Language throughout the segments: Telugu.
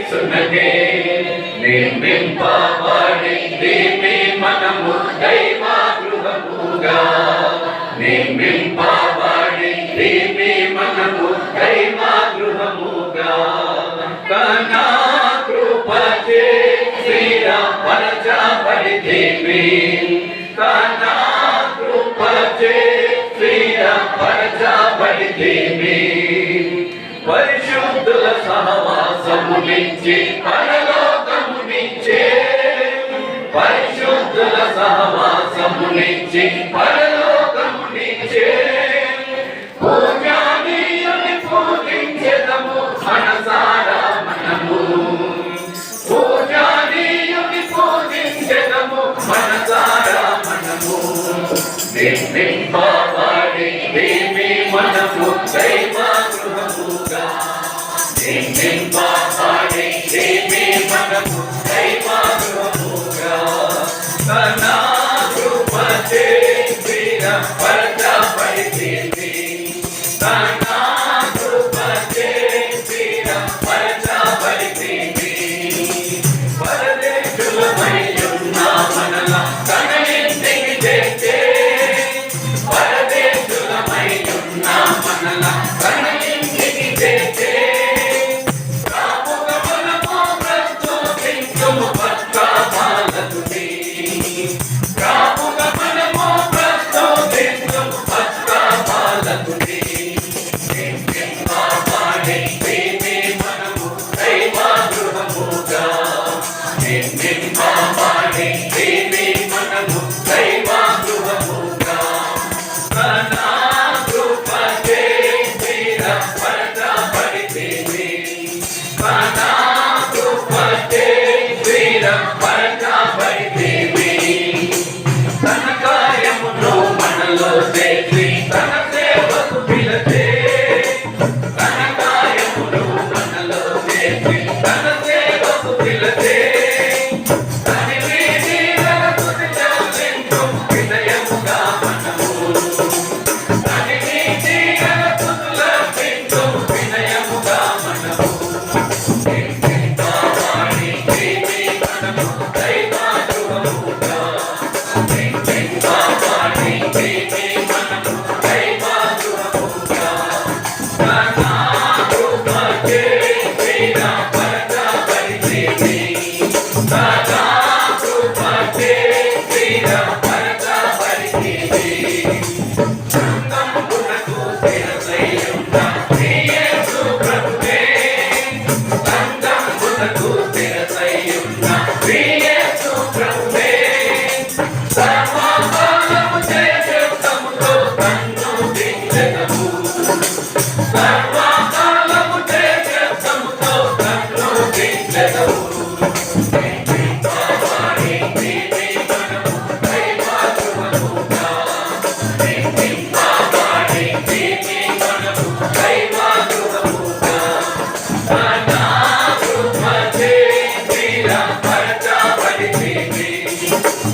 సునకే నిర్మింపబడింది మీ మనము దైవ గృహముగా నిర్మింపబడింది మీ మనము దైవ గృహముగా కనా కృపచే స్థిరపరచబడితివి కనా కృపచే స్థిరపరచబడితివి పరిశుద్ధుల సహవాసమునిచ్చి పరలోకమునిచ్చే పరిశుద్ధుల సహవాసమునిచ్చి పరలోకమునిచ్చే పూజనీయుని పూజించెదము మనసారా మనము పూజనీయుని పూజించెదము మనసారా మనము నిర్మింపబడింది మీ మనము దైవ గృహముగా నిర్మింపబడింది మీ మనము దైవ గృహముగా కనా కృపచే స్థిరపరచబడితివి కనా కృపచే స్థిరపరచబడితివి పరదేశులమై ఉన్న మనల తన ఇంటికి చేర్చే పరదేశులమై ఉన్న మనల తన ఇంటికి చేర్చే రాముగమనము ప్రస్తుతించుము పక్కాపాలకుని రాముగమనము ప్రస్తుతించుము పక్కాపాలకుని నిర్మింపబడింది మీ మనము దైవ గృహముగా నిర్మింపబడింది మీ మనము దైవ గృహముగా కనా కృపచే స్థిరపరచబడితివి కనా కృపచే స్థిరపరచబడితివి తన కార్యమును మనలో చేసి తన సేవకు పిలిచే తన కార్యమును మనలో చేసి తన సేవకు పిలిచే తనివి నీడల స్తుతి చెల్లించు వినయముగా మనము తనివి నీడల స్తుతులర్పించు వినయముగా మనము నిర్మింపబడింది మీ మనము దైవ గృహముగా నిర్మింపబడింది మీ మనము దైవ గృహముగా కనా కృపచే స్థిరపరచబడితివి కనా కృపచే స్థిరపరచబడితివి సంగమునకు స్థిరతయున్న నీ యేసు ప్రభువే సంగమునకు స్థిరతయున్న నీ యేసు ప్రభువే సర్వకాలము జయజయముతో తన్ను దించెదము సర్వకాలము జయజయముతో తన్ను దించెదము నిర్మింపబడింది మీ మనము దైవ గృహముగా నిర్మింపబడింది మీ మనము దైవ గృహముగా కనా కృపచే స్థిరపరచబడితివి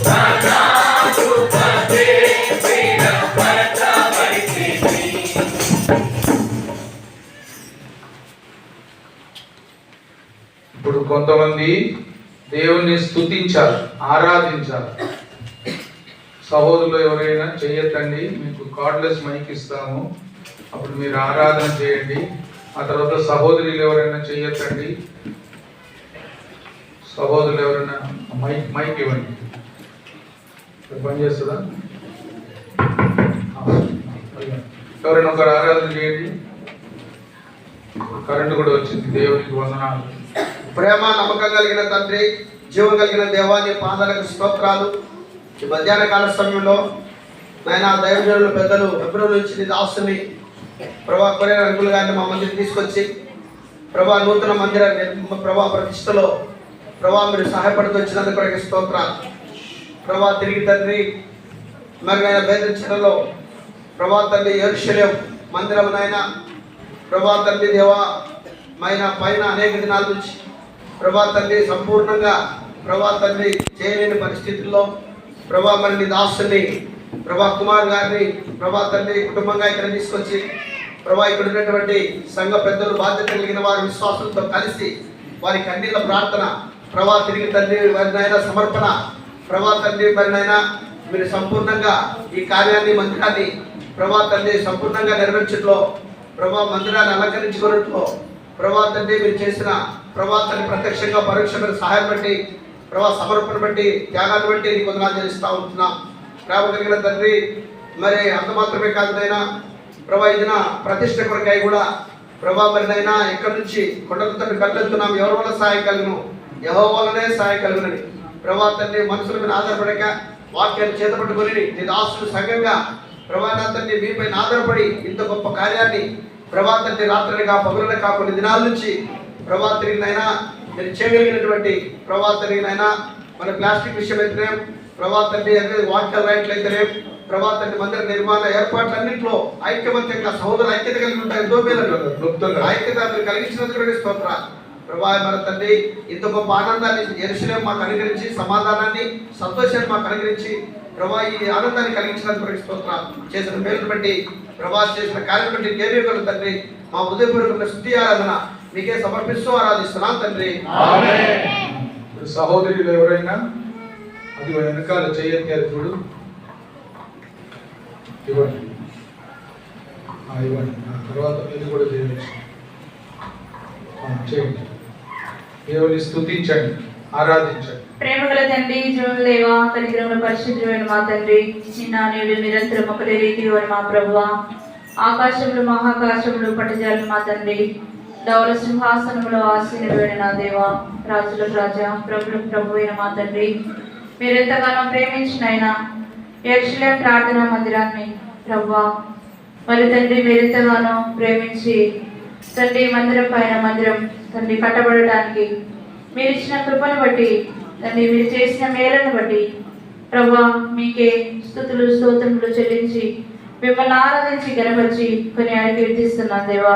కనా కృపచే స్థిరపరచబడితివి ఇప్పుడు కొంతమంది దేవుణ్ణి స్తుతించాలి, ఆరాధించాలి. సహోదరులు ఎవరైనా చేయొద్దండి, మీకు కార్డ్లెస్ మైక్ ఇస్తాము, అప్పుడు మీరు ఆరాధన చేయండి. ఆ తర్వాత సహోదరులు ఎవరైనా చేయొద్దండి, సహోదరులు ఎవరైనా మైక్ ఇవ్వండి. పనిచేస్తుందా? ఎవరైనా ఒకరు ఆరాధన చేయండి. కరెంటు కూడా వచ్చింది. దేవునికి వందనాలు. ప్రేమ నమ్మకం కలిగిన తండ్రి, జీవం కలిగిన దేవాన్ని పాదాలకు స్తోత్రాలు. ఈ మధ్యాహ్న కాల సమయంలో నాయన దైవజనులు పెద్దలు ఫిబ్రవరి నుంచి నీ దాసుని ప్రభా కొరియర్ అంకుల్ గారిని మా మందికి తీసుకొచ్చి ప్రభా నూతన మందిర ప్రభా ప్రతిష్టలో ప్రభా మీరు సహాయపడుతూ వచ్చినందుకు కొరకు స్తోత్రాలు. ప్రభా తిరిగి తండ్రి మరినైనా బేదచరలో ప్రభా తండ్రి యెరూషలేము మందిరమునైనా ప్రభా తండ్రి దేవా మైన పైన అనేక దినాల నుంచి ప్రభా తండ్రి సంపూర్ణంగా ప్రభా తండ్రి చేయలేని పరిస్థితుల్లో ప్రభా మరి నీ దాసుని ప్రభా కుమార్ గారిని ప్రభా తండ్రి కుటుంబంగా ఇక్కడ తీసుకొచ్చి ప్రభా ఇక్కడ ఉన్నటువంటి సంఘ పెద్దలు బాధ్యత కలిగిన వారి విశ్వాసంతో కలిసి వారి కన్నీళ్ళ ప్రార్థన ప్రభా తిరిగి తండ్రి వారి నాయన సమర్పణ ప్రభా తండ్రి మరి నాయన మీరు సంపూర్ణంగా ఈ కార్యాన్ని మందిరాన్ని ప్రభా తండ్రి సంపూర్ణంగా నెరవేర్చడంలో ప్రభా మందిరాన్ని అలంకరించుకోవడంలో ప్రభా తండ్రి మీరు చేసిన ప్రభా తండ్రి ప్రత్యక్షంగా పరోక్షమైన సహాయం బట్టి ప్రభా సమర్పణ బట్టి త్యాగాన్ని బట్టి నీకు వందనాలు చెల్లిస్తా ఉంటున్నాం. ప్రేమ కలిగిన తండ్రి మరి అంత మాత్రమే కాదు నైనా ప్రభా ఇదిన ప్రతిష్ట కొరకై కూడా ప్రభా మరినైనా ఎక్కడి నుంచి కొండల తండ్రి కట్టెళ్తున్నాం. ఎవరి వల్ల సహాయం కలుగును? యెహోవా వల్లనే సహాయం కలుగునని ప్రభా తండ్రి మనుషుల మీద ఆధారపడక వాక్యాన్ని చేతపట్టుకొని నీ దాసులు సంఘంగా ప్రభా నా తండ్రి మీపైన ఆధారపడి ఇంత గొప్ప కార్యాన్ని ప్రభా తండ్రి రాత్రిగా పగులనగా కొన్ని దినాల నుంచి ప్రభా తిరిగినైనా మీరు చేయగలిగినటువంటి ప్రభా తిరిగినైనా మన ప్లాస్టిక్ విషయం అయితేనే ప్రభా తండ్రి అనేది వాక్యాలు రాయట్లయితేనే ప్రభా తండ్రి మందిర నిర్మాణ ఏర్పాట్లన్నింటిలో ఐక్యమత్యంగా సహోదర ఐక్యత కలిగి ఉంటాయి. ఎంతో మేలు ఐక్యత మీరు కలిగించినందుకు స్తోత్ర ప్రభా మన తండ్రి ఇంత గొప్ప ఆనందాన్ని యెరూషలేము మాకు అనుగ్రహించి సమాధానాన్ని సంతోషాన్ని మాకు అనుగ్రహించి ప్రభా ఈ ఆనందాన్ని కలిగించినందుకు స్తోత్ర చేసిన మేలును బట్టి ప్రభా చేసిన కార్యం బట్టి కేవలం తండ్రి మా హృదయపూర్వక స్తుతి ఆరాధన మీకే సమర్పిస్తూ ఆరాధిస్తున్నాం తండ్రి. సహోదరులు ఎవరైనా అది వెనకాల చేయట్లేదు చూడు ఇవ్వండి ఇవ్వండి తర్వాత మీరు కూడా చేయవచ్చు. చేయండి దేవుని స్తుతించండి ఆరాధించండి. ప్రేమగల తండ్రి జీవముల దేవా కనికరముల పరిశుద్ధుడైన మా తండ్రి చిన్న నీళ్ళు నిరంతరం ఒకటే రీతి మా ప్రభువా ఆకాశములు మహాకాశములు పట్టజాలు మా తండ్రి ధవల సింహాసనములో ఆసీనుడైన నా దేవా రాజులకు రాజా ప్రభులకు ప్రభు అయిన మా తండ్రి మీరెంతగానో ప్రేమించిన ఆయన యెరూషలేము ప్రార్థనా మందిరాన్ని ప్రభువా మరి తండ్రి మీరెంతగానో ప్రేమించి తండ్రి మందిరం పైన మందిరం తండ్రి కట్టబడటానికి మీరు ఇచ్చిన కృపను బట్టి తండ్రి మీరు చేసిన మేలను బట్టి ప్రభువా మీకే స్తుతులు స్తోత్రములు చెల్లించి మిమ్మల్ని ఆరాధించి గణపరిచి కొన్ని కీర్తిస్తున్నాను దేవా.